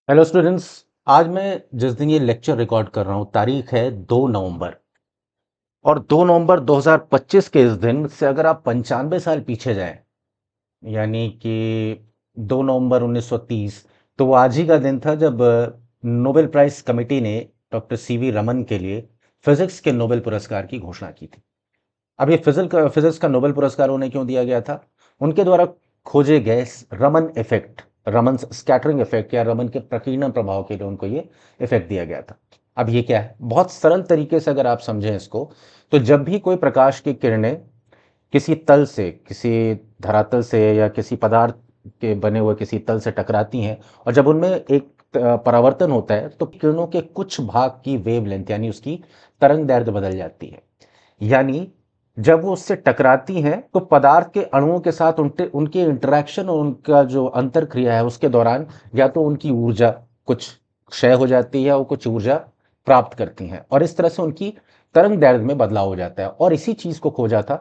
Hello students. आज मैं जिस दिन ये लेक्चर रिकॉर्ड कर रहा हूँ तारीख है 2 नवंबर। और 2 नवंबर 2025 के इस दिन से अगर आप 95 साल पीछे जाएं, यानी कि 2 नवंबर 1930, तो वो आज ही का दिन था जब नोबेल प्राइज कमेटी ने डॉक्टर सीवी रमन के लिए फिजिक्स के नोबेल पुरस्कार की घोषणा की थी। अब ये फिजिक्स का नोबेल पुरस्कार उन्हें क्यों दिया गया था? उनके द्वारा खोजे गए Raman effect, Raman scattering effect या रमन के प्रकीर्णन प्रभाव के लिए उनको ये इफेक्ट दिया गया था। अब ये क्या है? बहुत सरल तरीके से अगर आप समझें इसको, तो जब भी कोई प्रकाश की किरणें किसी तल से, किसी धरातल से या किसी पदार्थ के बने हुए किसी तल से टकराती हैं, और जब उनमें एक परावर्तन होता है, तो किरणों के कुछ भाग की वेवलेंथ यानी उसकी तरंग दैर्ध्य बदल जाती है। यानी जब वो उससे टकराती हैं तो पदार्थ के अणुओं के साथ उनके उनके इंटरेक्शन और उनका जो अंतर क्रिया है उसके दौरान या तो उनकी ऊर्जा कुछ क्षय हो जाती है, वो कुछ ऊर्जा प्राप्त करती हैं, और इस तरह से उनकी तरंग दैर्ध्य में बदलाव हो जाता है। और इसी चीज को खोजा था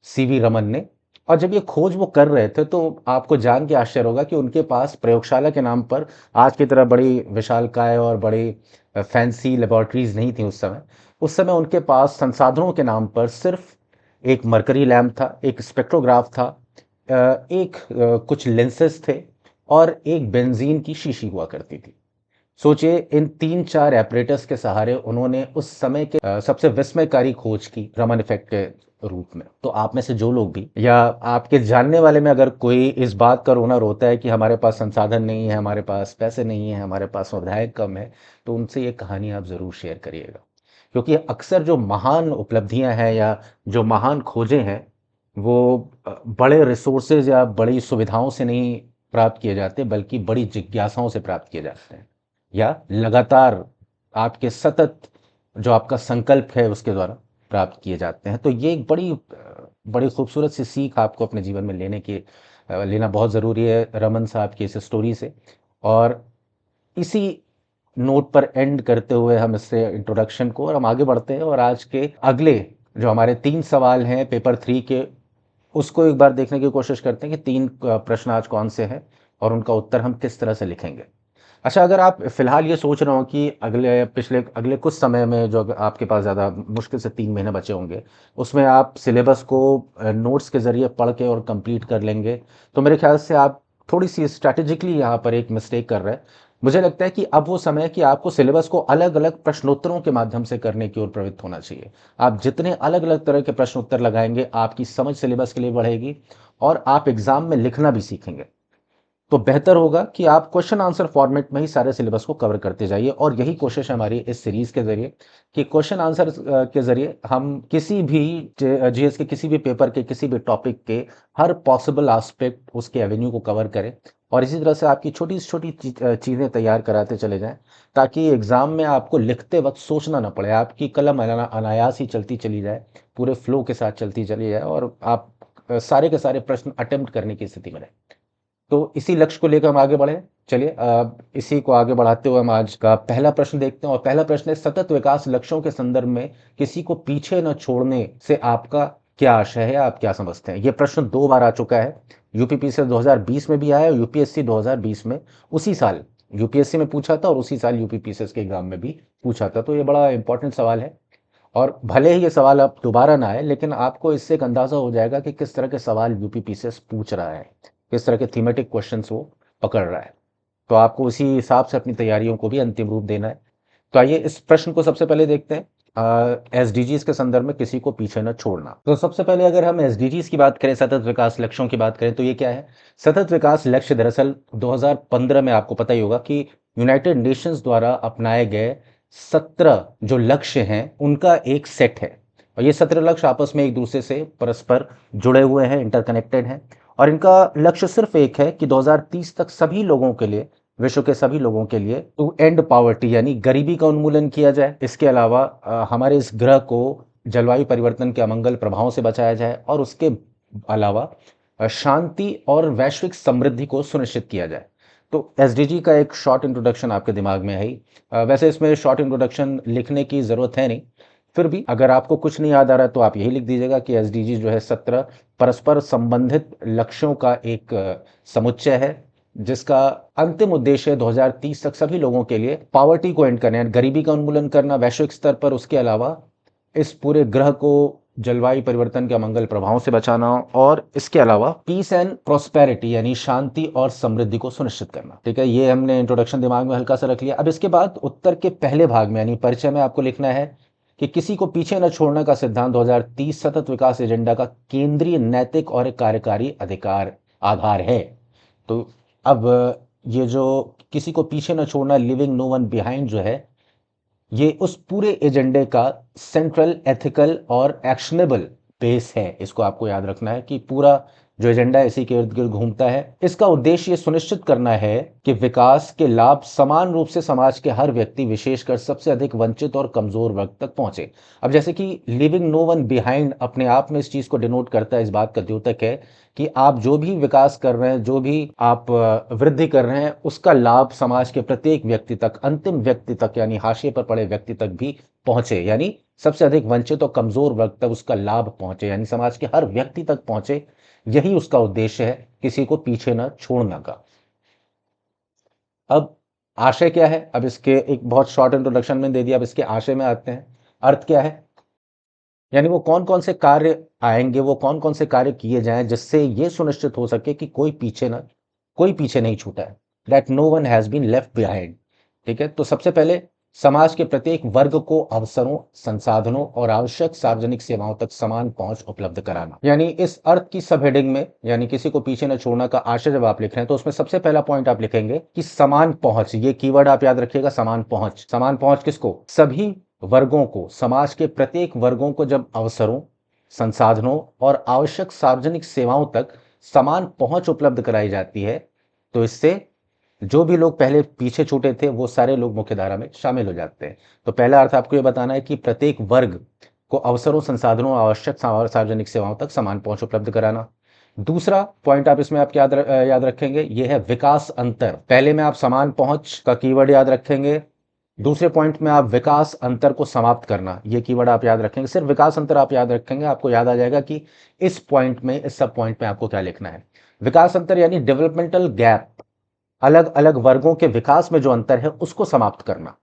सीवी रमन ने। और जब ये खोज वो कर रहे थे तो आपको जान के आश्चर्य होगा कि उनके पास प्रयोगशाला के नाम पर आज की तरह बड़ी विशालकाय और बड़ी फैंसी लेबोरेटरीज नहीं थी उस समय। उस समय उनके पास संसाधनों के नाम पर सिर्फ एक मरकरी लैम्प था, एक स्पेक्ट्रोग्राफ था, कुछ लेंसेस थे, और एक बेंजीन की शीशी हुआ करती थी। सोचिए, इन तीन चार एपरेटस के सहारे उन्होंने उस समय के सबसे विस्मयकारी खोज की रमन इफेक्ट के रूप में। तो आप में से जो लोग भी या आपके जानने वाले में अगर कोई इस बात का रोना रोता है कि हमारे पास संसाधन नहीं है, हमारे पास पैसे नहीं है, हमारे पास विधायक कम है, तो उनसे ये कहानी आप जरूर शेयर करिएगा। क्योंकि अक्सर जो महान उपलब्धियां हैं या जो महान खोजें हैं, वो बड़े रिसोर्सेज या बड़ी सुविधाओं से नहीं प्राप्त किए जाते, बल्कि बड़ी जिज्ञासाओं से प्राप्त किए जाते हैं, या लगातार आपके सतत जो आपका संकल्प है उसके द्वारा प्राप्त किए जाते हैं। तो ये एक बड़ी खूबसूरत सी सीख आपको अपने जीवन में लेना बहुत ज़रूरी है रमन साहब की इस स्टोरी से। और इसी नोट पर एंड करते हुए हम इससे इंट्रोडक्शन को और हम आगे बढ़ते हैं, और आज के अगले जो हमारे 3 सवाल हैं पेपर 3 के, उसको एक बार देखने की कोशिश करते हैं कि 3 प्रश्न आज कौन से हैं और उनका उत्तर हम किस तरह से लिखेंगे। अच्छा, अगर आप फिलहाल ये सोच रहे हो कि अगले कुछ समय में जो आपके पास ज़्यादा मुश्किल से 3 महीने बचे होंगे, उसमें आप सिलेबस को नोट्स के ज़रिए पढ़ के और कंप्लीट कर लेंगे, तो मेरे ख्याल से आप थोड़ी सी स्ट्रैटेजिकली यहाँ पर एक मिस्टेक कर रहे हैं। मुझे लगता है कि अब वो समय है कि आपको सिलेबस को अलग अलग प्रश्नोत्तरों के माध्यम से करने की ओर प्रवृत्त होना चाहिए। आप जितने अलग अलग तरह के प्रश्न उत्तर लगाएंगे, आपकी समझ सिलेबस के लिए बढ़ेगी, और आप एग्जाम में लिखना भी सीखेंगे। तो बेहतर होगा कि आप क्वेश्चन आंसर फॉर्मेट में ही सारे सिलेबस को कवर करते जाइए, और यही कोशिश है हमारी इस सीरीज के जरिए कि क्वेश्चन आंसर के जरिए हम किसी भी जीएस के किसी भी पेपर के किसी भी टॉपिक के हर पॉसिबल एस्पेक्ट, उसके एवेन्यू को कवर करें, और इसी तरह से आपकी छोटी से छोटी चीज़ें तैयार कराते चले जाएं, ताकि एग्जाम में आपको लिखते वक्त सोचना ना पड़े, आपकी कलम अनायास ही चलती चली जाए, पूरे फ्लो के साथ चलती चली जाए, और आप सारे के सारे प्रश्न अटेम्प्ट करने की स्थिति में रहें। तो इसी लक्ष्य को लेकर हम आगे बढ़े। चलिए, इसी को आगे बढ़ाते हुए हम आज का पहला प्रश्न देखते हैं, और पहला प्रश्न है, सतत विकास लक्ष्यों के संदर्भ में किसी को पीछे न छोड़ने से आपका क्या आशय है, आप क्या समझते हैं? यह प्रश्न 2 बार आ चुका है। यूपीपीसी 2020 में भी आया, और यूपीएससी 2020 में उसी साल यूपीएससी में पूछा था, और उसी साल यूपीपीसी के एग्जाम में भी पूछा था। तो ये बड़ा इंपॉर्टेंट सवाल है, और भले ही ये सवाल अब दोबारा ना आए, लेकिन आपको इससे एक अंदाजा हो जाएगा कि किस तरह के सवाल यूपीपीसीएस पूछ रहा है, किस तरह के थीमेटिक क्वेश्चंस वो पकड़ रहा है। तो आपको उसी हिसाब से अपनी तैयारियों को भी अंतिम रूप देना है। तो आइए इस प्रश्न को सबसे पहले देखते हैं। एसडीजीज के संदर्भ में किसी को पीछे न छोड़ना। तो सबसे पहले अगर हम एसडीजीज की बात करें, सतत विकास लक्ष्यों की बात करें, तो ये क्या है? सतत विकास लक्ष्य दरअसल 2015 में, आपको पता ही होगा कि यूनाइटेड नेशंस द्वारा अपनाए गए 17 जो लक्ष्य हैं उनका एक सेट है, और ये 17 लक्ष्य आपस में एक दूसरे से परस्पर जुड़े हुए हैं, इंटरकनेक्टेड हैं। और इनका लक्ष्य सिर्फ एक है कि 2030 तक सभी लोगों के लिए, विश्व के सभी लोगों के लिए, टू एंड पॉवर्टी यानी गरीबी का उन्मूलन किया जाए। इसके अलावा हमारे इस ग्रह को जलवायु परिवर्तन के अमंगल प्रभावों से बचाया जाए, और उसके अलावा शांति और वैश्विक समृद्धि को सुनिश्चित किया जाए। तो एसडीजी का एक शॉर्ट इंट्रोडक्शन आपके दिमाग में है ही। वैसे इसमें शॉर्ट इंट्रोडक्शन लिखने की ज़रूरत है नहीं, फिर भी अगर आपको कुछ नहीं याद आ रहा है तो आप यही लिख दीजिएगा कि एसडीजी जो है 17 परस्पर संबंधित लक्ष्यों का एक समुच्चय है, जिसका अंतिम उद्देश्य है 2030 तक सभी लोगों के लिए पॉवर्टी को एंड करना, गरीबी का उन्मूलन करना वैश्विक स्तर पर, उसके अलावा इस पूरे ग्रह को जलवायु परिवर्तन के मंगल प्रभावों से बचाना, और इसके अलावा पीस एंड प्रोस्पेरिटी यानी शांति और समृद्धि को सुनिश्चित करना। ठीक है, ये हमने इंट्रोडक्शन दिमाग में हल्का सा रख लिया। अब इसके बाद उत्तर के पहले भाग में यानी परिचय में आपको लिखना है कि किसी को पीछे न छोड़ने का सिद्धांत 2030 सतत विकास एजेंडा का केंद्रीय नैतिक और कार्यकारी अधिकार आधार है। तो अब ये जो किसी को पीछे न छोड़ना, लिविंग नो वन बिहाइंड जो है, ये उस पूरे एजेंडे का सेंट्रल एथिकल और एक्शनेबल बेस है। इसको आपको याद रखना है कि पूरा जो एजेंडा है इसी के इर्द गिर्द घूमता है। इसका उद्देश्य ये सुनिश्चित करना है कि विकास के लाभ समान रूप से समाज के हर व्यक्ति, विशेषकर सबसे अधिक वंचित और कमजोर वर्ग तक पहुंचे। अब जैसे कि लिविंग नो वन बिहाइंड अपने आप में इस चीज को डिनोट करता है, इस बात का द्योतक है कि आप जो भी विकास कर रहे हैं, जो भी आप वृद्धि कर रहे हैं, उसका लाभ समाज के प्रत्येक व्यक्ति तक, अंतिम व्यक्ति तक यानी हाशिए पर पड़े व्यक्ति तक भी पहुंचे, यानी सबसे अधिक वंचित और कमजोर वर्ग तक उसका लाभ पहुंचे, यानी समाज के हर व्यक्ति तक पहुंचे। यही उसका उद्देश्य है, किसी को पीछे न छोड़ना का। अब आशय क्या है? अब इसके एक बहुत शॉर्ट इंट्रोडक्शन में दे दिया, अब इसके आशय में आते हैं। अर्थ क्या है, यानी वो कौन कौन से कार्य आएंगे, वो कौन कौन से कार्य किए जाएं जिससे ये सुनिश्चित हो सके कि कोई पीछे नहीं छूटा है, that no one has been left behind. ठीक है, तो सबसे पहले समाज के प्रत्येक वर्ग को अवसरों, संसाधनों और आवश्यक सार्वजनिक सेवाओं तक समान पहुंच उपलब्ध कराना। यानी इस अर्थ की सब हेडिंग में, यानी किसी को पीछे न छोड़ना का आशय जब आप लिख रहे हैं तो उसमें सबसे पहला पॉइंट आप लिखेंगे कि समान पहुंच। ये कीवर्ड आप याद रखिएगा, समान पहुंच। समान पहुंच किसको? सभी वर्गों को, समाज के प्रत्येक वर्गों को जब अवसरों, संसाधनों और आवश्यक सार्वजनिक सेवाओं तक समान पहुंच उपलब्ध कराई जाती है, तो इससे जो भी लोग पहले पीछे छूटे थे वो सारे लोग मुख्यधारा में शामिल हो जाते हैं। तो पहला अर्थ आपको ये बताना है कि प्रत्येक वर्ग को अवसरों, संसाधनों और आवश्यक सार्वजनिक सेवाओं तक समान पहुंच उपलब्ध कराना। दूसरा पॉइंट आप इसमें आप याद रखेंगे, ये है विकास अंतर। पहले में आप समान पहुंच का कीवर्ड याद रखेंगे, दूसरे पॉइंट में आप विकास अंतर को समाप्त करना, ये कीवर्ड आप याद रखेंगे। सिर्फ विकास अंतर आप याद रखेंगे, आपको याद आ जाएगा कि इस पॉइंट में, इस सब पॉइंट में आपको क्या लिखना है। विकास अंतर यानी डेवलपमेंटल गैप, अलग अलग वर्गों के विकास में जो अंतर है उसको समाप्त करना।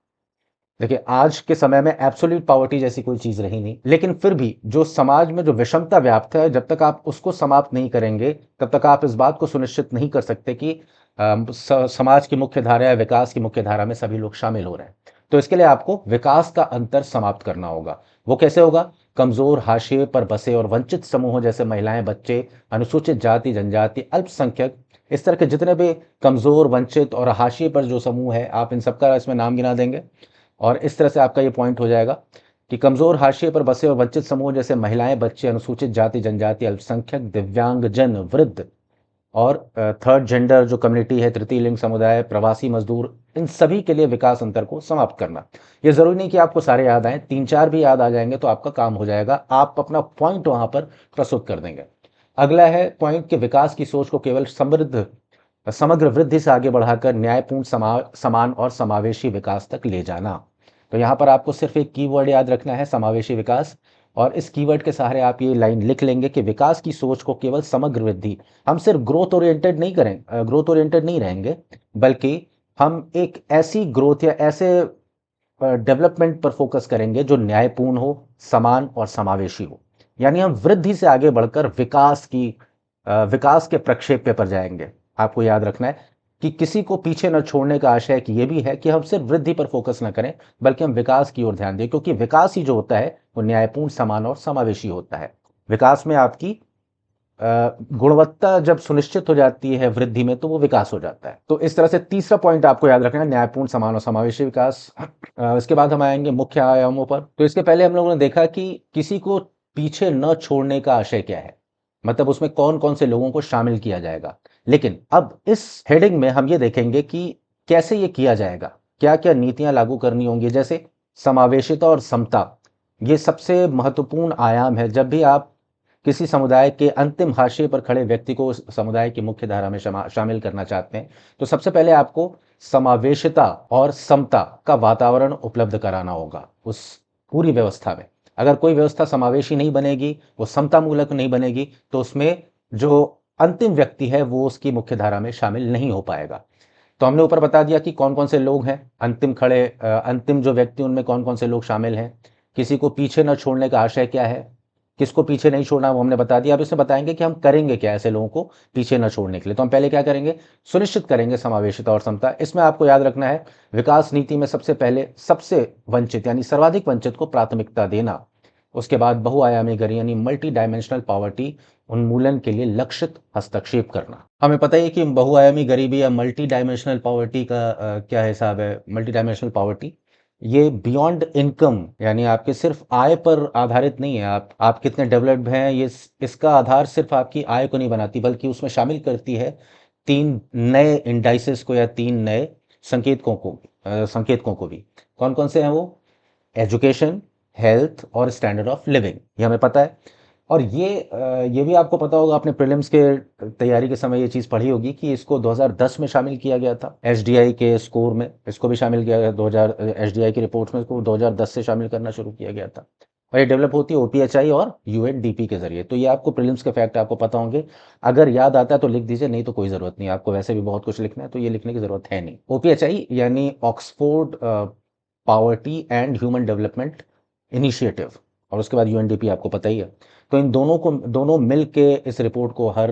देखिए, आज के समय में एब्सोल्यूट पॉवर्टी जैसी कोई चीज रही नहीं, लेकिन फिर भी जो समाज में जो विषमता व्याप्त है, जब तक आप उसको समाप्त नहीं करेंगे तब तक आप इस बात को सुनिश्चित नहीं कर सकते कि समाज की मुख्य धारा या विकास की मुख्य धारा में सभी लोग शामिल हो रहे हैं। तो इसके लिए आपको विकास का अंतर समाप्त करना होगा। वो कैसे होगा? कमजोर, हाशिए पर बसे और वंचित समूहों जैसे महिलाएं, बच्चे, अनुसूचित जाति, जनजाति, अल्पसंख्यक, इस तरह के जितने भी कमजोर, वंचित और हाशिए पर जो समूह है, आप इन सबका इसमें नाम गिना देंगे और इस तरह से आपका ये पॉइंट हो जाएगा कि कमजोर, हाशिए पर बसे और वंचित समूह जैसे महिलाएं, बच्चे, अनुसूचित जाति, जनजाति, अल्पसंख्यक, दिव्यांगजन, वृद्ध और थर्ड जेंडर जो कम्युनिटी है, तृतीय लिंग समुदाय, प्रवासी मजदूर, इन सभी के लिए विकास अंतर को समाप्त करना। ये जरूरी नहीं कि आपको सारे याद आए, 3-4 भी याद आ जाएंगे तो आपका काम हो जाएगा, आप अपना पॉइंट वहां पर प्रस्तुत कर देंगे। अगला है पॉइंट कि विकास की सोच को केवल समग्र वृद्धि से आगे बढ़ाकर न्यायपूर्ण, समान और समावेशी विकास तक ले जाना। तो यहां पर आपको सिर्फ एक कीवर्ड याद रखना है, समावेशी विकास, और इस कीवर्ड के सहारे आप ये लाइन लिख लेंगे कि विकास की सोच को केवल समग्र वृद्धि, हम सिर्फ ग्रोथ ओरिएंटेड नहीं रहेंगे, बल्कि हम एक ऐसी ग्रोथ या ऐसे डेवलपमेंट पर फोकस करेंगे जो न्यायपूर्ण हो, समान और समावेशी हो। यानी हम वृद्धि से आगे बढ़कर विकास के प्रक्षेप्य पर जाएंगे। आपको याद रखना है कि किसी को पीछे न छोड़ने का आशय कि ये भी है कि हम सिर्फ वृद्धि पर फोकस न करें, बल्कि हम विकास की ओर ध्यान दें, क्योंकि विकास ही जो होता है वो न्यायपूर्ण, समान और समावेशी होता है। विकास में आपकी गुणवत्ता जब सुनिश्चित हो जाती है वृद्धि में, तो वो विकास हो जाता है। तो इस तरह से तीसरा पॉइंट आपको याद रखना है, न्यायपूर्ण, समान और समावेशी विकास। इसके बाद हम आएंगे मुख्य आयामों पर। तो इसके पहले हम लोगों ने देखा कि किसी को पीछे न छोड़ने का आशय क्या है, मतलब उसमें कौन कौन से लोगों को शामिल किया जाएगा। लेकिन अब इस हेडिंग में हम ये देखेंगे कि कैसे ये किया जाएगा, क्या क्या नीतियां लागू करनी होंगी। जैसे समावेशिता और समता, ये सबसे महत्वपूर्ण आयाम है। जब भी आप किसी समुदाय के अंतिम हाशिए पर खड़े व्यक्ति को समुदाय की मुख्य धारा में शामिल करना चाहते हैं, तो सबसे पहले आपको समावेशिता और समता का वातावरण उपलब्ध कराना होगा उस पूरी व्यवस्था में। अगर कोई व्यवस्था समावेशी नहीं बनेगी, वो समता मूलक नहीं बनेगी, तो उसमें जो अंतिम व्यक्ति है वो उसकी मुख्य धारा में शामिल नहीं हो पाएगा। तो हमने ऊपर बता दिया कि कौन कौन से लोग हैं अंतिम जो व्यक्ति, उनमें कौन कौन से लोग शामिल हैं, किसी को पीछे न छोड़ने का आशय क्या है, किसको पीछे नहीं छोड़ना वो हमने बता दिया। अब इसमें बताएंगे कि हम करेंगे क्या ऐसे लोगों को पीछे न छोड़ने के लिए। तो हम पहले क्या करेंगे, सुनिश्चित करेंगे समावेशिता और समता। इसमें आपको याद रखना है, विकास नीति में सबसे पहले सबसे वंचित यानी सर्वाधिक वंचित को प्राथमिकता देना। उसके बाद बहुआयामी गरीबी यानी मल्टी डायमेंशनल पॉवर्टी उन्मूलन के लिए लक्षित हस्तक्षेप करना। हमें पता है कि बहुआयामी गरीबी या मल्टी डायमेंशनल पॉवर्टी का क्या हिसाब है। मल्टी डायमेंशनल पॉवर्टी ये बियॉन्ड इनकम यानी आपके सिर्फ आय पर आधारित नहीं है। आप कितने डेवलप्ड हैं, ये इसका आधार सिर्फ आपकी आय को नहीं बनाती, बल्कि उसमें शामिल करती है 3 नए इंडाइसेस को या 3 नए संकेतकों को भी। कौन कौन से हैं वो? एजुकेशन, हेल्थ और स्टैंडर्ड ऑफ लिविंग, ये हमें पता है। और ये भी आपको पता होगा, आपने प्रीलिम्स के तैयारी के समय ये चीज़ पढ़ी होगी कि इसको 2010 में शामिल किया गया था एसडीआई के स्कोर में। इसको भी शामिल किया गया 2000 एसडीआई की रिपोर्ट्स में, इसको 2010 से शामिल करना शुरू किया गया था। और ये डेवलप होती है ओपीएचआई और यूएनडीपी के जरिए। तो ये आपको प्रीलिम्स के फैक्ट आपको पता होंगे। अगर याद आता है तो लिख दीजिए, नहीं तो कोई ज़रूरत नहीं, आपको वैसे भी बहुत कुछ लिखना है तो ये लिखने की ज़रूरत है नहीं। ओपीएचआई यानी Oxford poverty and human development initiative, और उसके बाद यूएनडीपी आपको पता ही है। तो इन दोनों मिल के इस रिपोर्ट को हर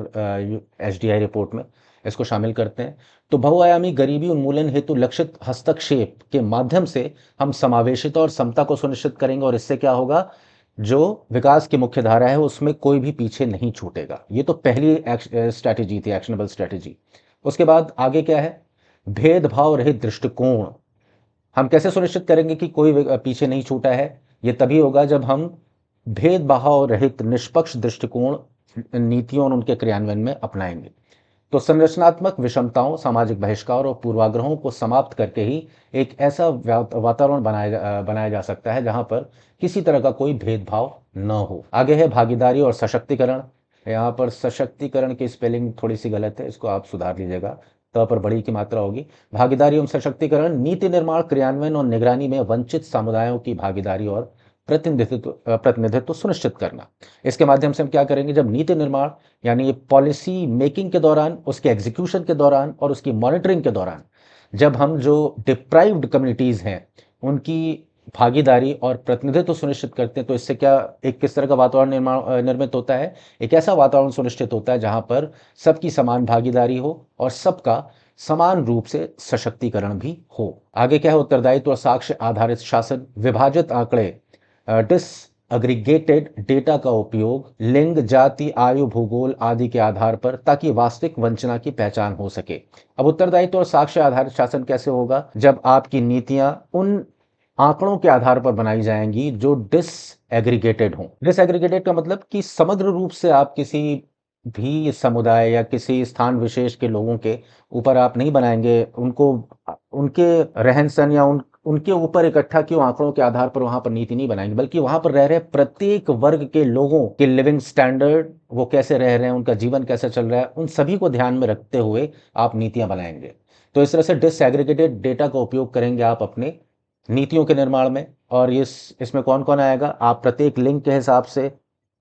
एसडीआई रिपोर्ट में इसको शामिल करते हैं। तो बहुआयामी गरीबी उन्मूलन हेतु लक्षित हस्तक्षेप के माध्यम से हम समावेशिता और समता को सुनिश्चित करेंगे, और इससे क्या होगा, जो विकास की मुख्य धारा है उसमें कोई भी पीछे नहीं छूटेगा। ये तो पहली स्ट्रैटेजी थी, एक्शनेबल स्ट्रैटेजी। उसके बाद आगे क्या है, भेदभाव रहित दृष्टिकोण। हम कैसे सुनिश्चित करेंगे कि कोई पीछे नहीं छूटा है? ये तभी होगा जब हम भेदभाव रहित निष्पक्ष दृष्टिकोण नीतियों और उनके क्रियान्वयन में अपनाएंगे। तो संरचनात्मक विषमताओं, सामाजिक बहिष्कार और पूर्वाग्रहों को समाप्त करके ही एक ऐसा वातावरण बनाया जा सकता है जहां पर किसी तरह का कोई भेदभाव न हो। आगे है भागीदारी और सशक्तिकरण। यहाँ पर सशक्तिकरण की स्पेलिंग थोड़ी सी गलत है, इसको आप सुधार लीजिएगा, त पर बड़ी की मात्रा होगी। भागीदारी एवं सशक्तिकरण, नीति निर्माण, क्रियान्वयन और निगरानी में वंचित समुदायों की भागीदारी और प्रतिनिधित्व सुनिश्चित करना। इसके माध्यम से हम क्या करेंगे, जब नीति निर्माण यानी पॉलिसी मेकिंग के दौरान, उसके एग्जीक्यूशन के दौरान और उसकी मॉनिटरिंग के दौरान जब हम जो डिप्राइव्ड कम्युनिटीज हैं उनकी भागीदारी और प्रतिनिधित्व सुनिश्चित करते हैं, तो इससे क्या एक किस तरह का वातावरण निर्मित होता है? एक ऐसा वातावरण सुनिश्चित होता है जहां पर सबकी समान भागीदारी हो और सबका समान रूप से सशक्तिकरण भी हो। आगे क्या है, उत्तरदायित्व और साक्ष्य आधारित शासन। विभाजित आंकड़े, डिसएग्रीगेटेड डेटा का उपयोग लिंग, जाति, आयु, भूगोल आदि के आधार पर, ताकि वास्तविक वंचना की पहचान हो सके। अब उत्तरदायित्व और साक्ष्य आधारित शासन कैसे होगा? जब आपकी नीतियां उन आंकड़ों के आधार पर बनाई जाएंगी जो डिसएग्रीगेटेड हों। डिसएग्रीगेटेड का मतलब कि समग्र रूप से आप किसी भी समुदाय या किसी स्थान विशेष के लोगों के ऊपर आप नहीं बनाएंगे, उनको उनके रहन सहन या उनके ऊपर इकट्ठा क्यों आंकड़ों के आधार पर वहां पर नीति नहीं बनाएंगे, बल्कि वहां पर रह रहे प्रत्येक वर्ग के लोगों के लिविंग स्टैंडर्ड, वो कैसे रह रहे हैं, उनका जीवन कैसे चल रहा है, उन सभी को ध्यान में रखते हुए आप नीतियां बनाएंगे। तो इस तरह से डिसएग्रीगेटेड डेटा का उपयोग करेंगे आप अपने नीतियों के निर्माण में। और इसमें कौन कौन आएगा? आप प्रत्येक लिंग के हिसाब से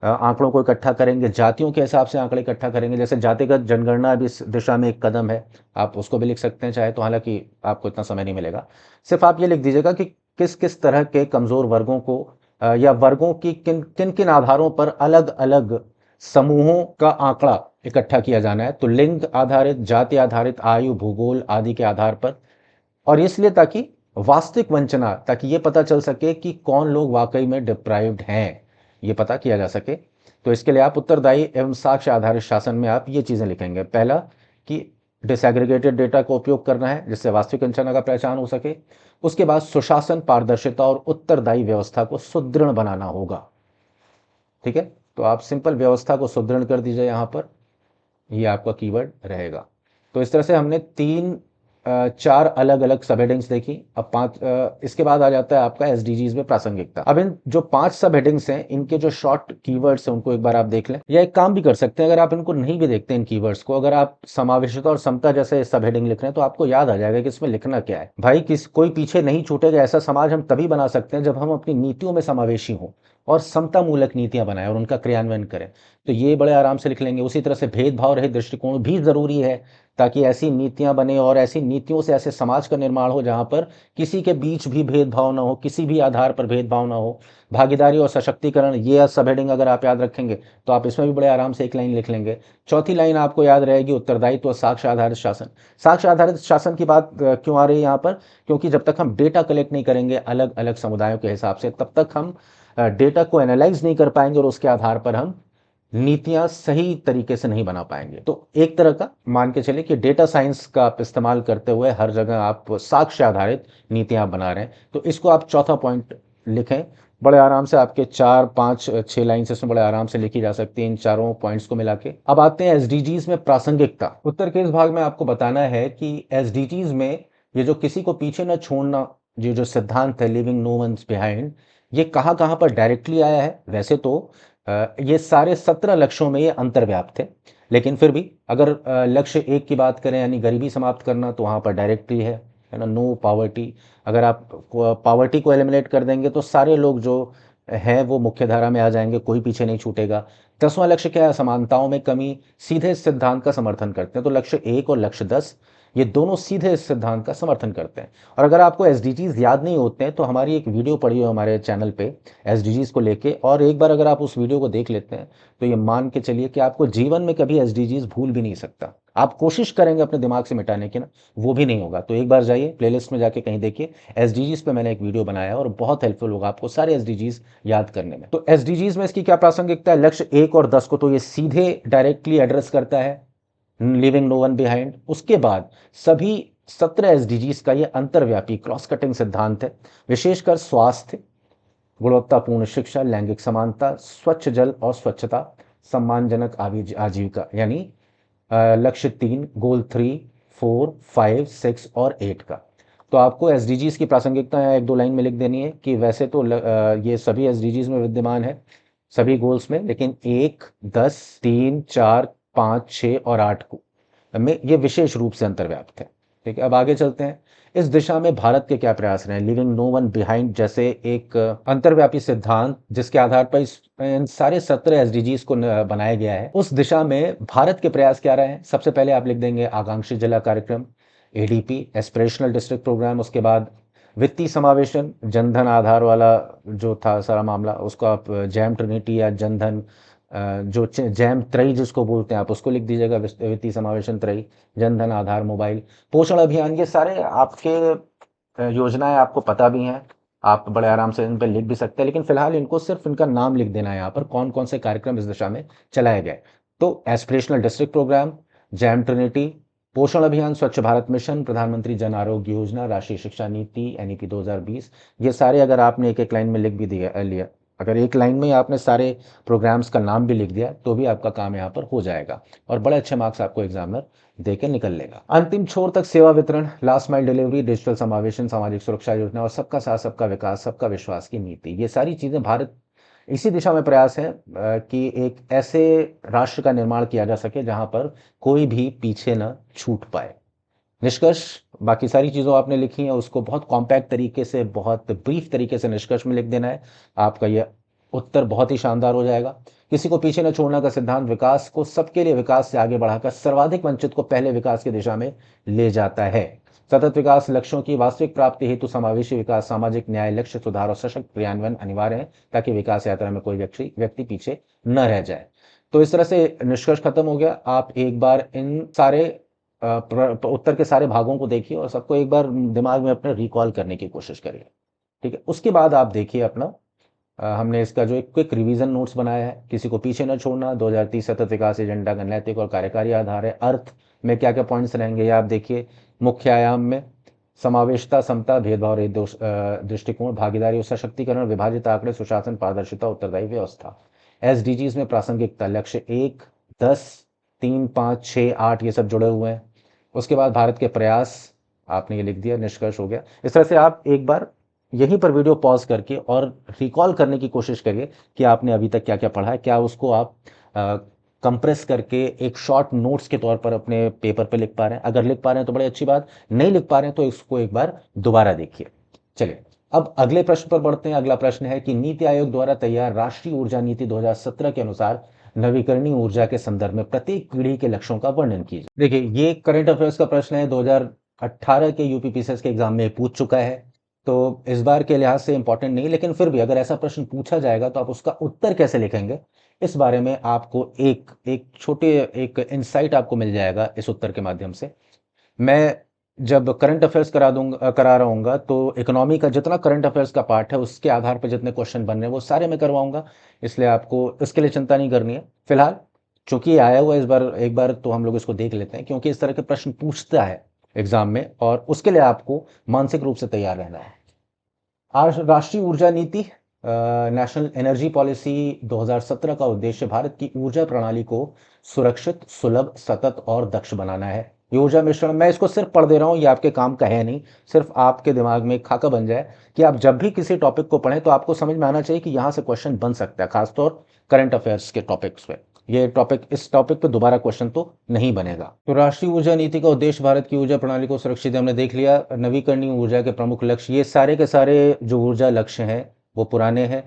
आंकड़ों को इकट्ठा करेंगे, जातियों के हिसाब से आंकड़े इकट्ठा करेंगे। जैसे जातिगत जनगणना भी इस दिशा में एक कदम है, आप उसको भी लिख सकते हैं चाहे तो, हालांकि आपको इतना समय नहीं मिलेगा। सिर्फ आप ये लिख दीजिएगा कि किस किस तरह के कमजोर वर्गों को या वर्गों की किन किन किन आधारों पर अलग अलग समूहों का आंकड़ा इकट्ठा किया जाना है। तो लिंग आधारित, जाति आधारित, आयु, भूगोल आदि के आधार पर। और इसलिए ताकि वास्तविक वंचना, ताकि ये पता चल सके कि कौन लोग वाकई में डिप्राइव्ड हैं, ये पता किया जा सके। तो इसके लिए आप उत्तरदायी एवं साक्ष्य आधारित शासन में आप ये चीजें लिखेंगे। पहला कि डिसएग्रीगेटेड डेटा का उपयोग करना है जिससे वास्तविक वंचना का पहचान हो सके। उसके बाद सुशासन, पारदर्शिता और उत्तरदायी व्यवस्था को सुदृढ़ बनाना होगा। ठीक है, तो आप सिंपल व्यवस्था को सुदृढ़ कर दीजिए, यहां पर ये आपका कीवर्ड रहेगा। तो इस तरह से हमने 4 अलग अलग सब हेडिंग्स देखी। अब 5 इसके बाद आ जाता है आपका एसडीजीज में प्रासंगिकता। अब इन जो 5 सब हेडिंग्स हैं, इनके जो शॉर्ट कीवर्ड्स हैं उनको एक बार आप देख लें, या एक काम भी कर सकते हैं, अगर आप इनको नहीं भी देखते इन कीवर्ड्स को, अगर आप समावेशिता और समता जैसे सब हेडिंग लिख रहे हैं तो आपको याद आ जाएगा कि इसमें लिखना क्या है। भाई कोई पीछे नहीं छूटेगा, ऐसा समाज हम तभी बना सकते हैं जब हम अपनी नीतियों में समावेशी हों, और समता मूलक नीतियां बनाएं और उनका क्रियान्वयन करें। तो ये बड़े आराम से लिख लेंगे। उसी तरह से भेदभाव रहित दृष्टिकोण भी ज़रूरी है, ताकि ऐसी नीतियां बने और ऐसी नीतियों से ऐसे समाज का निर्माण हो जहां पर किसी के बीच भी भेदभाव ना हो, किसी भी आधार पर भेदभाव ना हो। भागीदारी और सशक्तिकरण, ये सब हेडिंग अगर आप याद रखेंगे तो आप इसमें भी बड़े आराम से एक लाइन लिख लेंगे। चौथी लाइन आपको याद रहेगी, उत्तरदायित्व और साक्ष्य आधारित शासन। साक्ष्य आधारित शासन की बात क्यों आ रही है यहाँ पर? क्योंकि जब तक हम डेटा कलेक्ट नहीं करेंगे अलग अलग समुदायों के हिसाब से, तब तक हम डेटा को एनालाइज नहीं कर पाएंगे और उसके आधार पर हम नीतियां सही तरीके से नहीं बना पाएंगे। तो एक तरह का मान के चलिए कि डेटा साइंस का आप इस्तेमाल करते हुए हर जगह आप साक्ष्य आधारित नीतियां बना रहे हैं। तो इसको आप चौथा पॉइंट लिखें। बड़े आराम से आपके 4, 5, 6 लाइन से इसमें बड़े आराम से लिखी जा सकती है इन चारों पॉइंट्स को मिला के। अब आते हैं एसडीजीज में प्रासंगिकता। उत्तर के इस भाग में आपको बताना है कि एसडीजीज में ये जो किसी को पीछे न छोड़ना, ये जो सिद्धांत है, लिविंग नो वंस बिहाइंड, ये कहाँ कहाँ पर डायरेक्टली आया है? वैसे तो ये सारे 17 लक्ष्यों में ये अंतर्व्याप्त थे, लेकिन फिर भी अगर लक्ष्य 1 की बात करें यानी गरीबी समाप्त करना, तो वहाँ पर डायरेक्टली है ना, नो पावर्टी। अगर आप पावर्टी को एलिमिनेट कर देंगे तो सारे लोग जो है वो मुख्य धारा में आ जाएंगे, कोई पीछे नहीं छूटेगा। 10वां लक्ष्य क्या है? समानताओं में कमी। सीधे इस सिद्धांत का समर्थन करते हैं। तो लक्ष्य 1 और लक्ष्य 10 ये दोनों सीधे इस सिद्धांत का समर्थन करते हैं। और अगर आपको एसडीजीज याद नहीं होते हैं तो हमारी एक वीडियो पड़ी हो हमारे चैनल पे एसडीजीज को लेके, और एक बार अगर आप उस वीडियो को देख लेते हैं तो ये मान के चलिए कि आपको जीवन में कभी एसडीजीज भूल भी नहीं सकता। आप कोशिश करेंगे अपने दिमाग से मिटाने की ना, वो भी नहीं होगा। तो एक बार जाइए प्लेलिस्ट में जाके कहीं देखिए, एसडीजीज पे मैंने एक वीडियो बनाया है और बहुत हेल्पफुल होगा आपको सारे एसडीजीज याद करने में। तो एसडीजीज में इसकी क्या प्रासंगिकता है? लक्ष्य 1 और 10 को तो ये सीधे डायरेक्टली एड्रेस करता है, लिविंग नो वन बिहाइंड। उसके बाद सभी 17 एसडीजीज का ये अंतर्व्यापी क्रॉस कटिंग सिद्धांत है, विशेषकर स्वास्थ्य, गुणवत्तापूर्ण शिक्षा, लैंगिक समानता, स्वच्छ जल और स्वच्छता, सम्मानजनक आजीविका, यानी लक्ष्य 3, गोल 3, 4, 5, 6 और 8 का। तो आपको एसडीजीज की प्रासंगिकता यहाँ 1-2 लाइन में लिख देनी है कि वैसे तो ये सभी एसडीजीज में विद्यमान है, सभी गोल्स में, लेकिन 1, 10, 3, 4, 5, 6 और 8 को में ये विशेष रूप से अंतर्व्याप्त है। ठीक है, अब आगे चलते हैं। इस दिशा में भारत के क्या प्रयास रहे? लिविंग नो वन बिहाइंड जैसे एक अंतर्व्यापी सिद्धांत जिसके आधार पर इन सारे 17 एसडीजीज को बनाया गया है, उस दिशा में भारत के प्रयास क्या रहे हैं? सबसे पहले आप लिख देंगे आकांक्षी जिला कार्यक्रम, एडीपी, एस्पिरेशनल डिस्ट्रिक्ट प्रोग्राम। उसके बाद वित्तीय समावेशन, जनधन आधार वाला जो था सारा मामला, उसको आप जैम ट्रिनिटी या जनधन, जो जैम त्रयी जिसको बोलते हैं आप उसको लिख दीजिएगा, वित्तीय समावेशन त्रयी, जनधन आधार, मोबाइल, पोषण अभियान। ये सारे आपके योजनाएं आपको पता भी हैं, आप बड़े आराम से इन पर लिख भी सकते हैं, लेकिन फिलहाल इनको सिर्फ इनका नाम लिख देना है यहाँ पर, कौन कौन से कार्यक्रम इस दिशा में चलाए गए। तो aspirational district programme, JAM trinity, Poshan Abhiyaan, स्वच्छ भारत मिशन, प्रधानमंत्री जन आरोग्य योजना, राष्ट्रीय शिक्षा नीति एनईपी 2020, ये सारे अगर आपने एक एक लाइन में लिख भी दिया लिया, अगर एक लाइन में ही आपने सारे प्रोग्राम्स का नाम भी लिख दिया तो भी आपका काम यहाँ पर हो जाएगा और बड़े अच्छे मार्क्स आपको एग्जामिनर दे के निकल लेगा। अंतिम छोर तक सेवा वितरण, लास्ट माइल डिलीवरी, डिजिटल समावेशन, सामाजिक सुरक्षा योजना और सबका साथ सबका विकास सबका विश्वास की नीति, ये सारी चीजें भारत इसी दिशा में प्रयास है कि एक ऐसे राष्ट्र का निर्माण किया जा सके जहां पर कोई भी पीछे न छूट पाए। निष्कर्ष, बाकी सारी चीज़ों आपने लिखी हैं उसको बहुत कॉम्पैक्ट तरीके से, बहुत ब्रीफ तरीके से निष्कर्ष में लिख देना है। आपका यह उत्तर बहुत ही शानदार हो जाएगा। किसी को पीछे न छोड़ना का सिद्धांत विकास को सबके लिए विकास से आगे बढ़ाकर सर्वाधिक वंचित को पहले विकास की दिशा में ले जाता है। सतत विकास लक्ष्यों की वास्तविक प्राप्ति हेतु समावेशी विकास, सामाजिक न्याय, लक्ष्य सुधार और सशक्त क्रियान्वयन अनिवार्य है ताकि विकास यात्रा में कोई व्यक्ति पीछे न रह जाए। तो इस तरह से निष्कर्ष खत्म हो गया। आप एक बार इन सारे उत्तर के सारे भागों को देखिए और सबको एक बार दिमाग में अपने रिकॉल करने की कोशिश करिए। ठीक है, उसके बाद आप देखिए अपना हमने इसका जो एक क्विक रिवीजन नोट्स बनाया है, किसी को पीछे न छोड़ना, 2030 सतत विकास एजेंडा का नैतिक और कार्यकारी आधार है। अर्थ में क्या क्या पॉइंट्स रहेंगे ये आप देखिए। मुख्य आयाम में समावेशता, समता, भेदभाव रहित दृष्टिकोण, भागीदारी और सशक्तिकरण, विभाजित आंकड़े, सुशासन, पारदर्शिता, उत्तरदायी व्यवस्था। एसडीजीज में प्रासंगिकता, लक्ष्य 1, 10, 3, 5, 6, 8 ये सब जुड़े हुए हैं। उसके बाद भारत के प्रयास आपने ये लिख दिया, निष्कर्ष हो गया। इस तरह से आप एक बार यहीं पर वीडियो पॉज करके और रिकॉल करने की कोशिश करिए कि आपने अभी तक क्या क्या पढ़ा है, क्या उसको आप कंप्रेस करके एक शॉर्ट नोट्स के तौर पर अपने पेपर पे लिख पा रहे हैं। अगर लिख पा रहे हैं तो बड़ी अच्छी बात, नहीं लिख पा रहे हैं तो इसको एक बार दोबारा देखिए। चलिए, अब अगले प्रश्न पर बढ़ते हैं। अगला प्रश्न है कि नीति आयोग द्वारा तैयार राष्ट्रीय ऊर्जा नीति 2017 के अनुसार नवीकरणीय ऊर्जा के संदर्भ में प्रत्येक पीढ़ी के लक्ष्यों का वर्णन कीजिए। देखिए, ये करंट अफेयर्स का प्रश्न है, 2018 के यूपीपीसीएस के एग्जाम में पूछ चुका है, तो इस बार के लिहाज से इंपॉर्टेंट नहीं, लेकिन फिर भी अगर ऐसा प्रश्न पूछा जाएगा तो आप उसका उत्तर कैसे लिखेंगे, इस बारे में आपको एक इंसाइट आपको मिल जाएगा इस उत्तर के माध्यम से। मैं जब करंट अफेयर्स करा रहा हूँगा, तो इकोनॉमी का जितना करंट अफेयर्स का पार्ट है उसके आधार पर जितने क्वेश्चन बन रहे हैं वो सारे मैं करवाऊंगा, इसलिए आपको इसके लिए चिंता नहीं करनी है। फिलहाल चूंकि ये आया हुआ है, इस बार एक बार तो हम लोग इसको देख लेते हैं, क्योंकि इस तरह के प्रश्न पूछता है एग्जाम में, और उसके लिए आपको मानसिक रूप से तैयार रहना है। आज राष्ट्रीय ऊर्जा नीति नेशनल एनर्जी पॉलिसी 2017 का उद्देश्य भारत की ऊर्जा प्रणाली को सुरक्षित, सुलभ, सतत और दक्ष बनाना है। ये ऊर्जा मिश्रण, मैं इसको सिर्फ पढ़ दे रहा हूँ, ये आपके काम का है नहीं, सिर्फ आपके दिमाग में एक खाका बन जाए कि आप जब भी किसी टॉपिक को पढ़ें तो आपको समझ में आना चाहिए कि यहाँ से क्वेश्चन बन सकता है, खासतौर करंट अफेयर्स के टॉपिक्स पे। इस टॉपिक पे दोबारा क्वेश्चन तो नहीं बनेगा। तो राष्ट्रीय ऊर्जा नीति का उद्देश्य भारत की ऊर्जा प्रणाली को सुरक्षित, हमने देख लिया। नवीकरणीय ऊर्जा के प्रमुख लक्ष्य, ये सारे के सारे जो ऊर्जा लक्ष्य हैं वो पुराने हैं।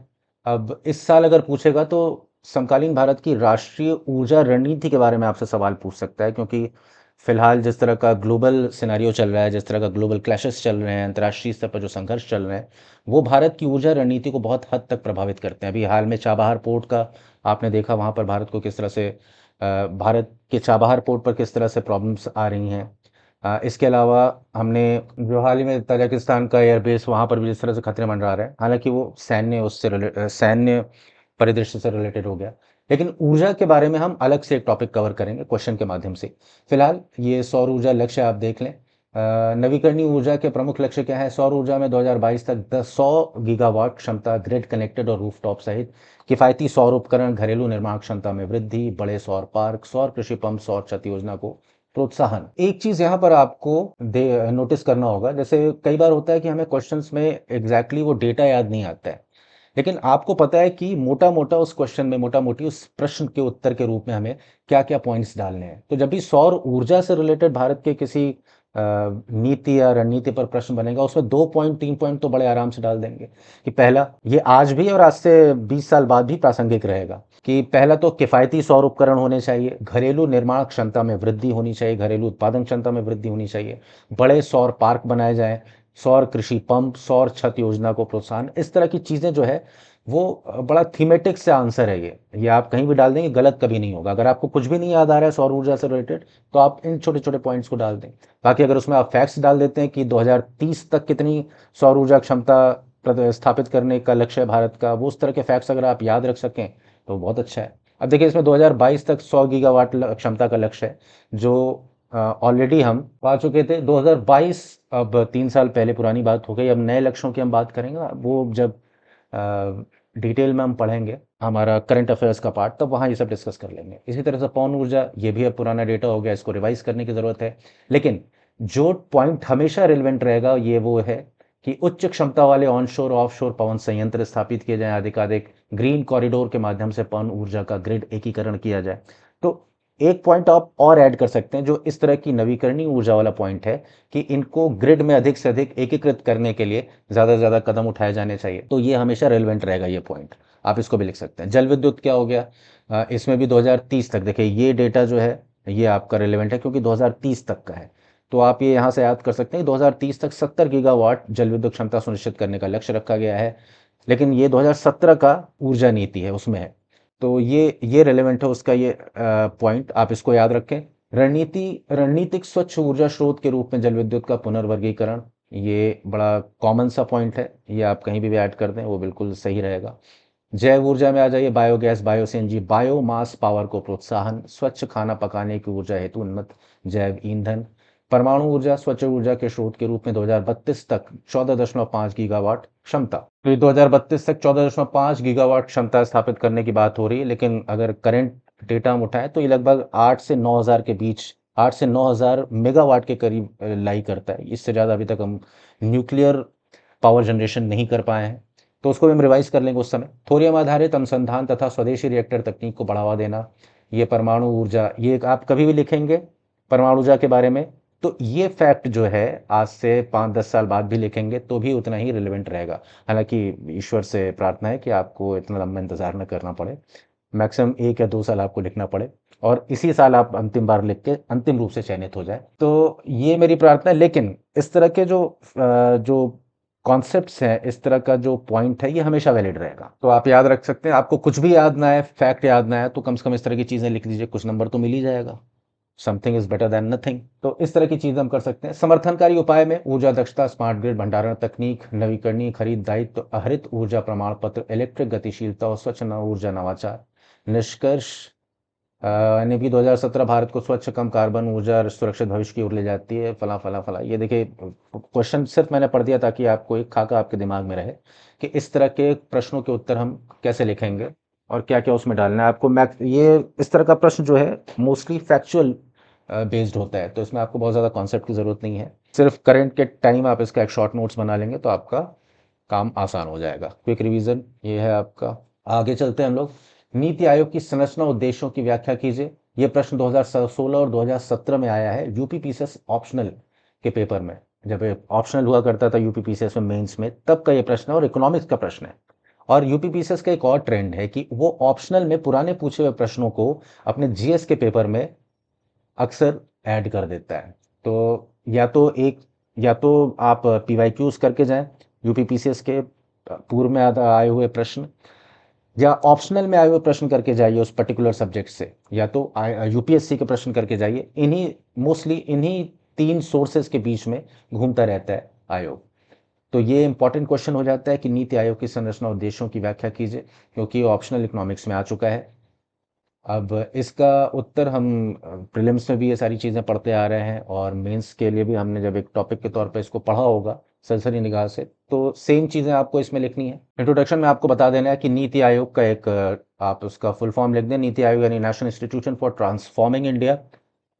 अब इस साल अगर पूछेगा तो समकालीन भारत की राष्ट्रीय ऊर्जा रणनीति के बारे में आपसे सवाल पूछ सकता है, क्योंकि फिलहाल जिस तरह का ग्लोबल सिनेरियो चल रहा है, जिस तरह का ग्लोबल क्लैशेस चल रहे हैं, अंतर्राष्ट्रीय स्तर पर जो संघर्ष चल रहे हैं, वो भारत की ऊर्जा रणनीति को बहुत हद तक प्रभावित करते हैं। अभी हाल में चाबहार पोर्ट का आपने देखा, वहाँ पर भारत को किस तरह से भारत के चाबहार पोर्ट पर किस तरह से प्रॉब्लम्स आ रही हैं। इसके अलावा हमने जो हाल ही में ताजिकिस्तान का एयरबेस, वहाँ पर भी जिस तरह से खतरे मंडरा रहे हैं, हालांकि वो सैन्य परिदृश्य से रिलेटेड हो गया, लेकिन ऊर्जा के बारे में हम अलग से एक टॉपिक कवर करेंगे क्वेश्चन के माध्यम से। फिलहाल ये सौर ऊर्जा लक्ष्य आप देख लें। नवीकरणीय ऊर्जा के प्रमुख लक्ष्य क्या है? सौर ऊर्जा में 2022 तक 100 गीगावाट क्षमता, ग्रिड कनेक्टेड और रूफटॉप सहित किफायती सौर उपकरण, घरेलू निर्माण क्षमता में वृद्धि, बड़े सौर पार्क, सौर कृषि पंप, सौर छत योजना को प्रोत्साहन। एक चीज यहाँ पर आपको नोटिस करना होगा, जैसे कई बार होता है कि हमें क्वेश्चंस में एग्जैक्टली वो डेटा याद नहीं आता है, लेकिन आपको पता है कि मोटा मोटा उस क्वेश्चन में, मोटा मोटी उस प्रश्न के उत्तर के रूप में हमें क्या क्या पॉइंट्स डालने हैं। तो जब भी सौर ऊर्जा से रिलेटेड भारत के किसी नीति या रणनीति पर प्रश्न बनेगा, उसमें 2 पॉइंट 3 पॉइंट तो बड़े आराम से डाल देंगे कि पहला, ये आज भी और आज से 20 साल बाद भी प्रासंगिक रहेगा, कि पहला तो किफायती सौर उपकरण होने चाहिए, घरेलू निर्माण क्षमता में वृद्धि होनी चाहिए, घरेलू उत्पादन क्षमता में वृद्धि होनी चाहिए, बड़े सौर पार्क बनाए जाएं, सौर कृषि पंप, सौर छत योजना को प्रोत्साहन। इस तरह की चीज़ें जो है वो बड़ा थीमेटिक से आंसर है। ये आप कहीं भी डाल देंगे, गलत कभी नहीं होगा। अगर आपको कुछ भी नहीं याद आ रहा है सौर ऊर्जा से रिलेटेड, तो आप इन छोटे छोटे पॉइंट्स को डाल दें। बाकी अगर उसमें आप फैक्ट्स डाल देते हैं कि 2030 तक कितनी सौर ऊर्जा क्षमता स्थापित करने का लक्ष्य है भारत का, वो उस तरह के फैक्ट्स अगर आप याद रख सकें तो बहुत अच्छा है। अब देखिए, इसमें 2022 तक 100 गीगावाट क्षमता का लक्ष्य है, जो ऑलरेडी हम पा चुके थे 2022। अब 3 साल पहले पुरानी बात हो गई। अब नए लक्ष्यों की हम बात करेंगे, वो जब डिटेल में हम पढ़ेंगे हमारा करंट अफेयर्स का पार्ट, तब वहाँ ये सब डिस्कस कर लेंगे। इसी तरह से पवन ऊर्जा, ये भी अब पुराना डेटा हो गया, इसको रिवाइज करने की ज़रूरत है। लेकिन जो पॉइंट हमेशा रिलेवेंट रहेगा ये वो है कि उच्च क्षमता वाले ऑनशोर ऑफशोर पवन संयंत्र स्थापित किए जाएं, अधिकाधिक ग्रीन कॉरिडोर के माध्यम से पवन ऊर्जा का ग्रिड एकीकरण किया जाए। तो एक पॉइंट आप और ऐड कर सकते हैं जो इस तरह की नवीकरणीय ऊर्जा वाला पॉइंट है, कि इनको ग्रिड में अधिक से अधिक एकीकृत करने के लिए ज़्यादा से ज़्यादा कदम उठाए जाने चाहिए। तो ये हमेशा रेलिवेंट रहेगा ये पॉइंट, आप इसको भी लिख सकते हैं। जल विद्युत क्या हो गया? इसमें भी 2030 तक, देखिए ये डेटा जो है ये आपका रेलिवेंट है क्योंकि 2030 तक का है। तो आप ये यहाँ से याद कर सकते हैं 2030 तक 70 गीगावाट जल विद्युत क्षमता सुनिश्चित करने का लक्ष्य रखा गया है, लेकिन ये 2017 का ऊर्जा नीति है, उसमें है। तो ये रेलेवेंट है उसका ये पॉइंट, आप इसको याद रखें। रणनीतिक स्वच्छ ऊर्जा स्रोत के रूप में जल विद्युत का पुनर्वर्गीकरण, ये बड़ा कॉमन सा पॉइंट है, ये आप कहीं भी ऐड कर दें वो बिल्कुल सही रहेगा। जैव ऊर्जा में आ जाइए, biogas, bio CNG, biomass power को प्रोत्साहन, स्वच्छ खाना पकाने की ऊर्जा हेतु उन्नत जैव ईंधन, परमाणु ऊर्जा स्वच्छ ऊर्जा के स्रोत के रूप में 2032 तक 14.5 गीगावाट क्षमता। तो ये 2032 तक 14.5 गीगावाट क्षमता स्थापित करने की बात हो रही है, लेकिन अगर करंट डेटा हम उठाएं तो ये लगभग 8 से 9,000 के बीच, 8 से 9,000 मेगावाट के करीब लाई करता है। इससे ज़्यादा अभी तक हम न्यूक्लियर पावर जनरेशन नहीं कर पाए हैं, तो उसको भी हम रिवाइज कर लेंगे उस समय। थोरियम आधारित अनुसंधान तथा स्वदेशी रिएक्टर तकनीक को बढ़ावा देना, ये परमाणु ऊर्जा, ये आप कभी भी लिखेंगे परमाणु ऊर्जा के बारे में तो ये फैक्ट जो है आज से 5-10 साल बाद भी लिखेंगे तो भी उतना ही रिलेवेंट रहेगा। हालाँकि ईश्वर से प्रार्थना है कि आपको इतना लंबा इंतज़ार ना करना पड़े। मैक्सिमम 1 या 2 साल आपको लिखना पड़े और इसी साल आप अंतिम बार लिख के अंतिम रूप से चयनित हो जाएँ। तो ये मेरी प्रार्थना है, लेकिन इस तरह के जो कॉन्सेप्ट्स हैं, इस तरह का जो पॉइंट है, ये हमेशा वैलिड रहेगा। तो आप याद रख सकते हैं, आपको कुछ भी याद ना आए, फैक्ट याद ना आए, तो कम से कम इस तरह की चीज़ें लिख दीजिए, कुछ नंबर तो मिल ही जाएगा। Something is better than nothing. तो इस तरह की चीज़ हम कर सकते हैं। समर्थनकारी उपाय में ऊर्जा दक्षता, स्मार्ट ग्रिड, भंडारण तकनीक, नवीकरणीय खरीद दायित्व, हरित ऊर्जा प्रमाण पत्र, इलेक्ट्रिक गतिशीलता और स्वच्छ ऊर्जा नवाचार। निष्कर्ष एनईपी 2017 भारत को स्वच्छ कम कार्बन ऊर्जा और सुरक्षित भविष्य की ओर ले जाती है, फला फला फला। ये देखिए, क्वेश्चन सिर्फ मैंने पढ़ दिया ताकि आपको एक खाका आपके दिमाग में रहे कि इस तरह के प्रश्नों के उत्तर हम कैसे लिखेंगे और क्या क्या उसमें डालना है आपको। मैथ ये इस तरह का प्रश्न जो है मोस्टली फैक्चुअल बेस्ड होता है, तो इसमें आपको बहुत ज़्यादा कॉन्सेप्ट की ज़रूरत नहीं है। सिर्फ करंट के टाइम आप इसका एक शॉर्ट नोट्स बना लेंगे तो आपका काम आसान हो जाएगा। क्विक रिवीजन ये है आपका। आगे चलते हैं हम लोग। नीति आयोग की संरचना उद्देश्यों की व्याख्या कीजिए। ये प्रश्न 2016 और 2017 में आया है यूपी पीसीएस ऑप्शनल के पेपर में। जब ऑप्शनल हुआ करता था यूपी पीसीएस में मेंस में, तब का ये प्रश्न है और इकोनॉमिक्स का प्रश्न है। और यूपी पीसीएस का एक और ट्रेंड है कि वो ऑप्शनल में पुराने पूछे हुए प्रश्नों को अपने जीएस के पेपर में अक्सर ऐड कर देता है। तो या तो आप पीवाईक्यूज करके जाएं यूपी पीसीएस के पूर्व में आए हुए प्रश्न, या ऑप्शनल में आए हुए प्रश्न करके जाइए उस पर्टिकुलर सब्जेक्ट से, या तो यूपीएससी के प्रश्न करके जाइए। मोस्टली इन्हीं 3 सोर्सेज के बीच में घूमता रहता है आयोग। तो ये इंपॉर्टेंट क्वेश्चन हो जाता है कि नीति आयोग की संरचना उद्देश्यों की व्याख्या कीजिए, क्योंकि ऑप्शनल इकोनॉमिक्स में आ चुका है। अब इसका उत्तर हम प्रीलिम्स में भी ये सारी चीज़ें पढ़ते आ रहे हैं और मेंस के लिए भी हमने जब एक टॉपिक के तौर पे इसको पढ़ा होगा सरसरी निगाह से, तो सेम चीज़ें आपको इसमें लिखनी है। इंट्रोडक्शन में आपको बता देना है कि नीति आयोग का एक आप उसका फुल फॉर्म लिख दें, नीति आयोग यानी national institution for transforming India,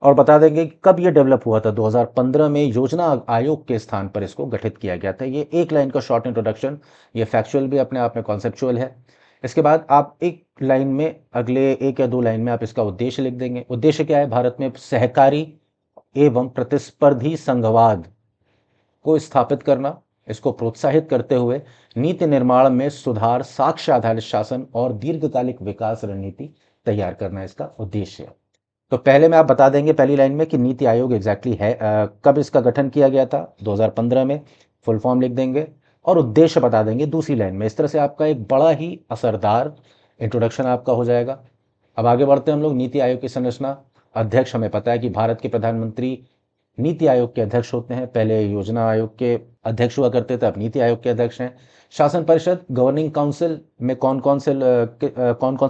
और बता देंगे कि कब ये डेवलप हुआ था। 2015 में योजना आयोग के स्थान पर इसको गठित किया गया था। ये एक लाइन का शॉर्ट इंट्रोडक्शन, ये फैक्चुअल भी अपने आप में कॉन्सेप्चुअल है। इसके बाद आप एक लाइन में, अगले 1 या 2 लाइन में आप इसका उद्देश्य लिख देंगे। उद्देश्य क्या है? भारत में सहकारी एवं प्रतिस्पर्धी संघवाद को स्थापित करना, इसको प्रोत्साहित करते हुए नीति निर्माण में सुधार, साक्ष्य आधारित शासन और दीर्घकालिक विकास रणनीति तैयार करना इसका उद्देश्य है। तो पहले में आप बता देंगे पहली लाइन में कि नीति आयोग एग्जैक्टली है, कब इसका गठन किया गया था, 2015 में, फुल फॉर्म लिख देंगे और उद्देश्य बता देंगे दूसरी लाइन में। इस तरह से आपका एक बड़ा ही असरदार इंट्रोडक्शन आपका हो जाएगा। अब आगे बढ़ते हैं हम लोग। नीति आयोग की संरचना। अध्यक्ष, हमें पता है कि भारत के प्रधानमंत्री नीति आयोग के अध्यक्ष होते हैं। पहले योजना आयोग के अध्यक्ष हुआ करते थे, अब नीति आयोग के अध्यक्ष हैं। शासन परिषद, गवर्निंग काउंसिल में कौन कौन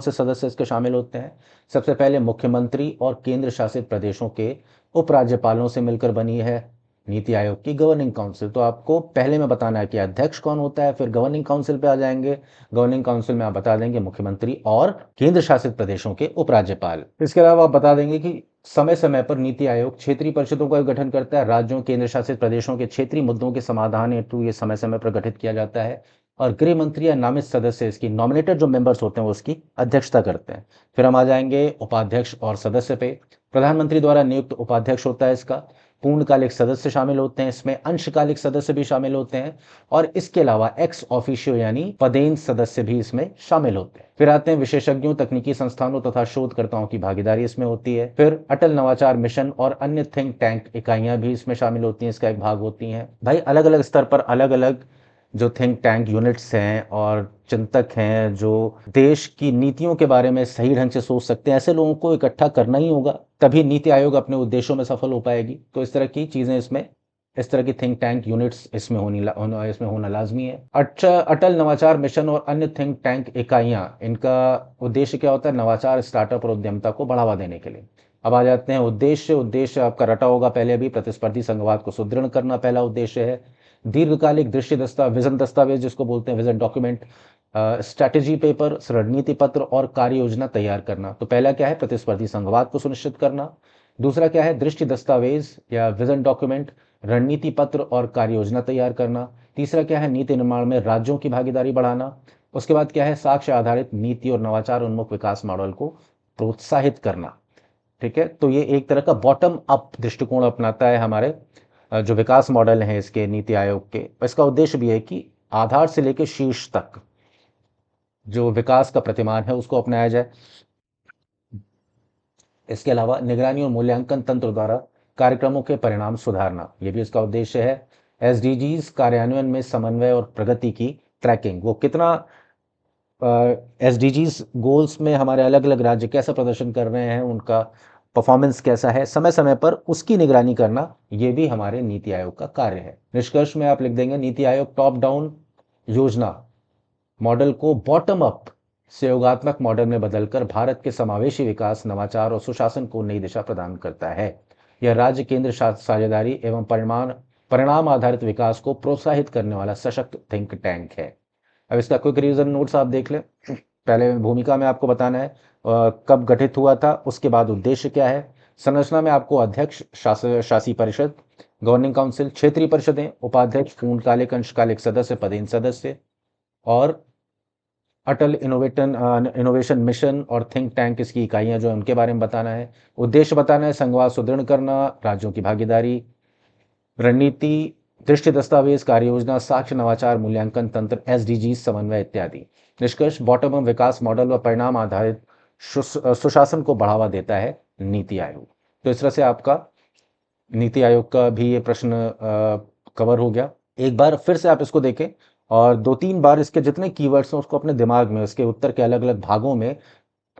से सदस्य इसके शामिल होते हैं? सबसे पहले मुख्यमंत्री और केंद्र शासित प्रदेशों के उपराज्यपालों से मिलकर बनी है नीति आयोग की गवर्निंग काउंसिल। तो आपको पहले में बताना है कि अध्यक्ष कौन होता है, फिर गवर्निंग काउंसिल पे आ जाएंगे। गवर्निंग काउंसिल में आप बता देंगे मुख्यमंत्री और केंद्र शासित प्रदेशों के उपराज्यपाल। इसके अलावा आप बता देंगे कि समय समय पर नीति आयोग क्षेत्रीय परिषदों का गठन करता है। राज्यों, केंद्र शासित प्रदेशों के क्षेत्रीय मुद्दों के समाधान हेतु ये समय समय पर गठित किया जाता है और गृह मंत्री या नामित सदस्य, इसकी नॉमिनेटेड जो मेंबर्स होते हैं वो उसकी अध्यक्षता करते हैं। फिर हम आ जाएंगे उपाध्यक्ष और सदस्य पे। प्रधानमंत्री द्वारा नियुक्त उपाध्यक्ष होता है इसका। पूर्णकालिक सदस्य शामिल होते हैं इसमें, अंशकालिक सदस्य भी शामिल होते हैं और इसके अलावा एक्स ऑफिशियो यानी पदेन सदस्य भी इसमें शामिल होते हैं। फिर आते हैं विशेषज्ञों, तकनीकी संस्थानों तथा शोधकर्ताओं की भागीदारी इसमें होती है। फिर अटल नवाचार मिशन और अन्य थिंक टैंक इकाइयां भी इसमें शामिल होती हैं, इसका एक भाग होती हैं। भाई अलग अलग स्तर पर अलग अलग जो थिंक टैंक यूनिट्स हैं और चिंतक हैं जो देश की नीतियों के बारे में सही ढंग से सोच सकते हैं, ऐसे लोगों को इकट्ठा करना ही होगा, तभी नीति आयोग अपने उद्देश्यों में सफल हो पाएगी। तो इस तरह की चीजें इसमें, इस तरह की थिंक टैंक यूनिट्स इसमें होना लाजमी है। अच्छा, अटल नवाचार मिशन और अन्य थिंक टैंक इकाइयां, इनका उद्देश्य क्या होता है? नवाचार, स्टार्टअप और उद्यमिता को बढ़ावा देने के लिए। अब आ जाते हैं उद्देश्य। उद्देश्य आपका रटा होगा पहले भी, प्रतिस्पर्धी संघवाद को सुदृढ़ करना पहला उद्देश्य है। दीर्घकालिक दृश्य विजन दस्तावेज जिसको बोलते हैं, विजन डॉक्यूमेंट, स्ट्रैटेजी पेपर, रणनीति पत्र और कार्य योजना तैयार करना। तो पहला क्या है? प्रतिस्पर्धी संघवाद को सुनिश्चित करना। दूसरा क्या है? दृष्टि दस्तावेज या विजन डॉक्यूमेंट, रणनीति पत्र और कार्य योजना तैयार करना। तीसरा क्या है? नीति निर्माण में राज्यों की भागीदारी बढ़ाना। उसके बाद क्या है? साक्ष्य आधारित नीति और नवाचार उन्मुख विकास मॉडल को प्रोत्साहित करना। ठीक है, तो ये एक तरह का बॉटम अप दृष्टिकोण अपनाता है हमारे जो विकास मॉडल हैं इसके नीति आयोग के। इसका उद्देश्य भी है कि आधार से लेकर शीर्ष तक जो विकास का प्रतिमान है उसको अपनाया जाए। इसके अलावा निगरानी और मूल्यांकन तंत्र द्वारा कार्यक्रमों के परिणाम सुधारना, ये भी इसका उद्देश्य है। एसडीजीज कार्यान्वयन में समन्वय और प्रगति की ट्रैकिंग, वो कितना एसडीजीज गोल्स में हमारे अलग अलग राज्य कैसा प्रदर्शन कर रहे हैं, उनका परफॉर्मेंस कैसा है, समय समय पर उसकी निगरानी करना, ये भी हमारे नीति आयोग का कार्य है। निष्कर्ष में आप लिख देंगे, नीति आयोग टॉप डाउन योजना मॉडल को बॉटम अप सहयोगात्मक मॉडल में बदलकर भारत के समावेशी विकास, नवाचार और सुशासन को नई दिशा प्रदान करता है। यह राज्य केंद्र साझेदारी एवं परिणाम आधारित विकास को प्रोत्साहित करने वाला सशक्त थिंक टैंक है। अब इसका क्विक रिवीजन नोट्स आप देख लें। पहले भूमिका में आपको बताना है कब गठित हुआ था, उसके बाद उद्देश्य क्या है। संरचना में आपको अध्यक्ष, शासी परिषद, गवर्निंग काउंसिल, क्षेत्रीय परिषदें, उपाध्यक्ष, पूर्णकालिक अंशकालिक सदस्य, पदेन सदस्य, और अटल इनोवेशन मिशन और थिंक टैंक इसकी इकाइयां जो है उनके बारे में बताना है। उद्देश्य बताना है, संघवाद सुदृढ़ करना, राज्यों की भागीदारी, रणनीति, दृष्टि दस्तावेज, कार्य योजना, साक्ष्य, नवाचार, मूल्यांकन तंत्र, एसडीजी, समन्वय इत्यादि। निष्कर्ष, बॉटम अप विकास मॉडल व परिणाम आधारित सुशासन को बढ़ावा देता है नीति आयोग। तो इस तरह से आपका नीति आयोग का भी ये प्रश्न कवर हो गया। एक बार फिर से आप इसको देखें और 2-3 बार इसके जितने कीवर्ड्स हैं उसको अपने दिमाग में, उसके उत्तर के अलग अलग भागों में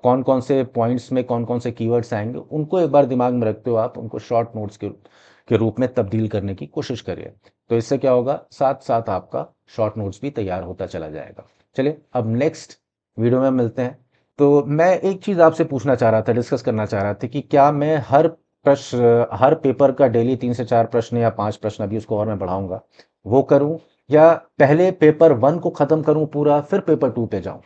कौन कौन से पॉइंट्स में कौन कौन से कीवर्ड्स आएंगे, उनको एक बार दिमाग में रखते हो आप उनको शॉर्ट नोट्स के रूप में तब्दील करने की कोशिश करिए। तो इससे क्या होगा, साथ साथ आपका शॉर्ट नोट्स भी तैयार होता चला जाएगा। चलिए अब नेक्स्ट वीडियो में मिलते हैं। तो मैं एक चीज़ आपसे पूछना चाह रहा था, डिस्कस करना चाह रहा था कि क्या मैं हर पेपर का डेली 3 से 4 प्रश्न या 5 प्रश्न, अभी उसको और मैं बढ़ाऊंगा, वो करूं, या पहले पेपर 1 को खत्म करूं पूरा फिर पेपर 2 पे जाऊं।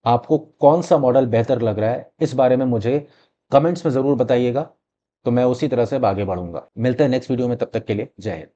आपको कौन सा मॉडल बेहतर लग रहा है, इस बारे में मुझे कमेंट्स में ज़रूर बताइएगा, तो मैं उसी तरह से आगे बढ़ूंगा। मिलते हैं नेक्स्ट वीडियो में, तब तक के लिए जय हिंद।